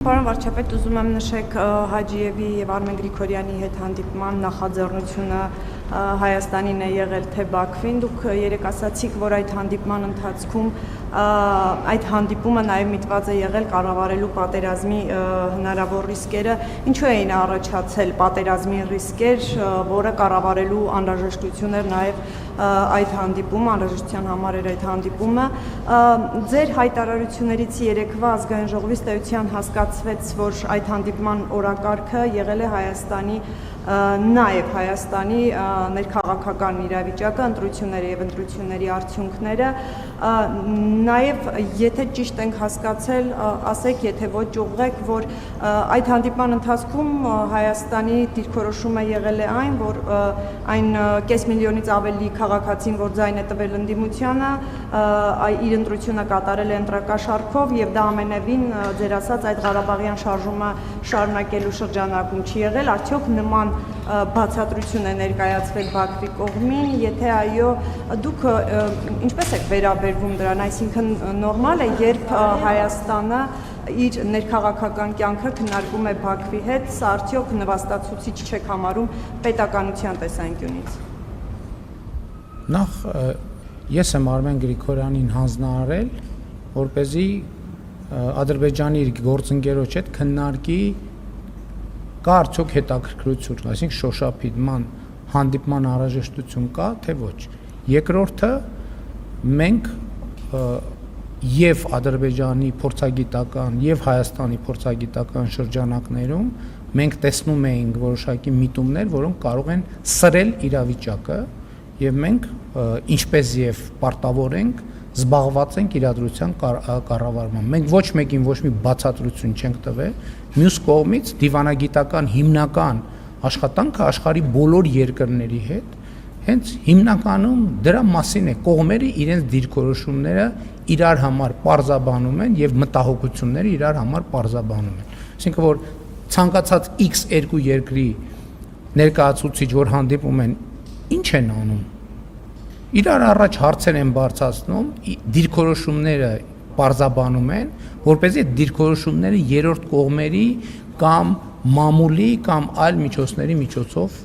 Պարոն վարչապետ, ուզում եմ նշեք Հաջիևի եւ Արմեն Գրիգորյանի հետ հանդիպման նախաձեռնությունը Հայաստանին է եղել թե Բաքվին։ Դուք երեք ասացիք, որ այդ հանդիպման ընթացքում այդ հանդիպումը նաեւ միտված է եղել կառավարելու պատերազմի հնարավոր ռիսկերը։ Ինչու էին առաջացել պատերազմի ռիսկեր, որը կառավարելու անհրաժեշտություն էր նաեւ այդ հանդիպումը, անհրաժեշտության համար էր այդ հանդիպումը։ Ձեր հայտարարություններից երեկվա ազգային ժողովի ստեյության հասկացվեց, որ այդ հանդիպման օրակարգը եղել է Հայաստանի նաև Հայաստանի ներքաղաքական իրավիճակը, ընտրությունները եւ ընտրությունների արդյունքները, նաև եթե ճիշտ ենք հասկացել, ասեք, եթե ոչ ուղղեք, որ այդ հանդիպման ընթացքում Հայաստանի դիրքորոշումը եղել է այն, որ այն կես միլիոնից ավելի քաղաքացին, որ ձայն է տվել ընդդիմությանը, իր ընտրությունը կատարել է ընտրակաշառքով եւ դա ամենևին ձեր ասած այդ Ղարաբաղյան շարժումը շարունակելու շրջանակում չի եղել, արդյոք նման բացատրություն է ներկայացվել Բաքվի կողմին, եթե այո, դուք ինչպես եք վերաբերվում դրան, այսինքն նորմալ է, երբ Հայաստանը իր ներքաղաքական կյանքը քննարկում է Բաքվի հետ, սա արդյոք նվաստացուցիչ չեք համարում պետականության տեսանկյունից։ Նախ ես եմ Արմեն Գրիգորյանին հանձնարարել, որպեսզի Ադրբեջանի իր գործընկերոջ հետ քննարկի կա արդյոք հետաքրքրություն, այսինքն շոշափիդման հանդիպման անհրաժեշտություն կա, թե ոչ։ Երկրորդը մենք եւ Ադրբեջանի փորձագիտական եւ Հայաստանի փորձագիտական շրջանակներում մենք տեսնում էինք որոշակի միտումներ, որոնք կարող են սրել իրավիճակը եւ մենք ինչպես եւ պարտավոր ենք զբաղված ենք իրադրության կառավարման։ Մենք ոչ մեկին ոչ մի բացատրություն չենք տվել, մյուս կողմից դիվանագիտական հիմնական աշխատանքը աշխարհի բոլոր երկրների հետ հենց հիմնականում դրա մասին է, կողմերը իրենց դիրքորոշումները իրար համար պարզաբանում են եւ մտահոգությունները իրար համար պարզաբանում են։ Այսինքն որ ցանկացած X2 երկրի ներկայացուցիչ, որ հանդիպում են, ինչ են անում։ Իրար առաջ հարցեր են բարձրացնում, դիրքորոշումները պարզաբանում են, որպեսզի դիրքորոշումները երրորդ կողմերի կամ մամուլի կամ այլ միջոցների միջոցով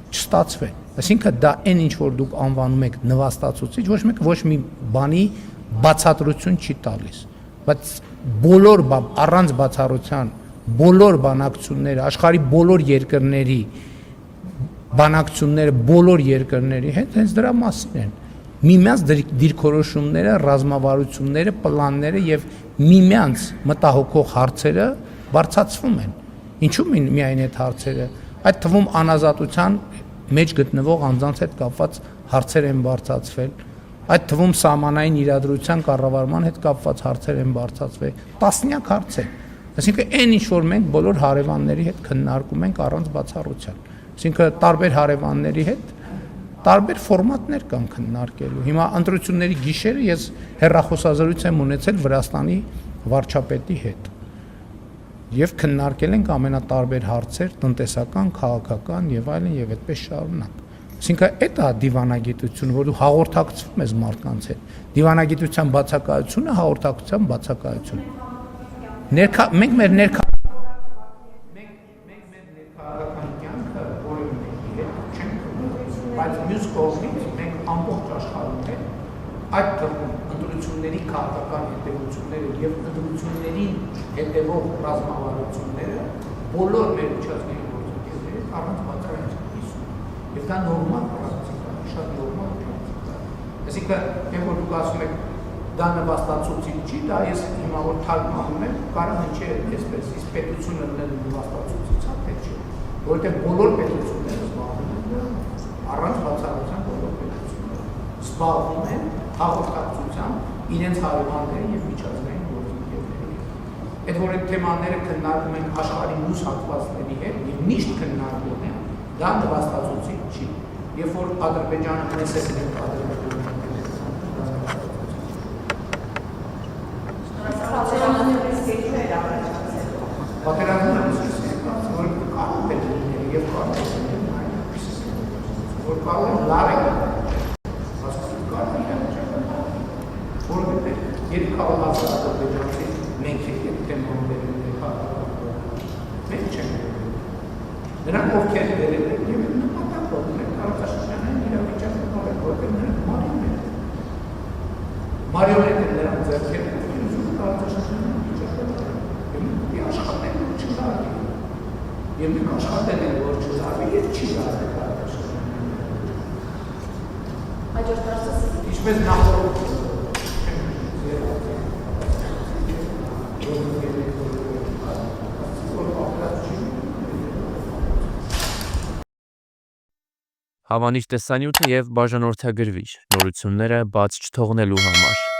չստացվեն։ Այսինքն դա այն ինչ որ դուք անվանում եք նվաստացուցիչ, ոչ մի բանի բացատրություն չի տալիս, բայց բոլոր առանց բացառության բոլոր բանակցությունները աշխարհի բոլոր երկրների բանակցությունները բոլոր երկրների հետ հենց դրա մասին են։ Միմյանց դիրքորոշումները, ռազմավարությունները, պլանները եւ միմյանց մտահոգող հարցերը բարձրացվում են։ Ինչու՞ միայն այդ հարցերը, այդ թվում անազատության մեջ գտնվող անձանց հետ կապված հարցեր են բարձրացվել, այդ թվում սահմանային իրադրության կառավարման հետ կապված հարցեր են բարձրացվել, տասնյակ հարցեր։ Այսինքն այն ինչ որ մենք բոլոր հարևանների հետ քննարկում ենք առանց բացառության։ Այսինքն տարբեր հարևանների հետ տարբեր ֆորմատներ կան քննարկելու։ Հիմա ընտրությունների գիշերը ես հեռախոսազրույց եմ ունեցել Վրաստանի վարչապետի հետ եւ քննարկել ենք ամենատարբեր հարցեր, տնտեսական, քաղաքական եւ այլն եւ այդպես շարունակ։ Այսինքն այդ է դիվանագիտությունը, որ դու հաղորդակցվում ես մարդկանց հետ։ Դիվանագիտության բացակայությունը հաղորդակցության բացակայություն։ Մենք մեր ներքաղաքական կյանքը որևէ մեկի հետ չենք կապում, բայց մյուս կողմից մենք ամբողջ աշխարհում ենք այդ թվում ընտրությունների քաղաքական հետևությունները եւ ընտրություններին հետևող ռազմավարությունները բոլոր մեր միջազգային գործընկերների առանց բացառության կիսում։ Եվ դա նորմալ պրակտիկա է, շատ նորմալ պրակտիկա է։ Այսինքն, երբ որ դուք ասում եք դա նվաստացուցիչ չի, դա ես հիմա որ թարգմանում եմ, կարող ինչի է այսպես, իսկ պետությունը նվաստացուցիչ է, թե չէ։ Որովհետեւ բոլոր պետությունները զբաղվում են առանց բացառության բոլոր պետությունները զբաղվում են հաղորդակցությամբ իրենց հարևանների եւ միջազգային գործընկերների հետ։ Այդ որ այդ թեմաները քննարկում են աշխարհի մյուս հատվածների հետ եւ միշտ քննարկում են, դա նվաստացուցիչ չի։ Երբ որ Ադրբեջանը մեզ հետ պատերազմը որ կարող է լինել եւ կարող որ կարող է լավ է հասկանում կարող է որովհետեւ երբ կարող է ասել մենք հետ թեմաները նրանք ովքեր դերել են եւ նպատակով ունեն Տարածաշրջանային իրավիճակը նորեն որպես նրանք մարիոնետ են նրանք ձեռքերում ուզում Տարածաշրջանային իրավիճակը եւ աշխատեն որ չզարգի եւ մենք աշխատել ենք որ չզարգի եւ չի զարգի Տարածաշրջանը Հաջորդ հարցը ինչպես նախորդ Հավանիչ տեսանյութը եւ բաժանորդագրվիչ նորությունները բաց չթողնելու համար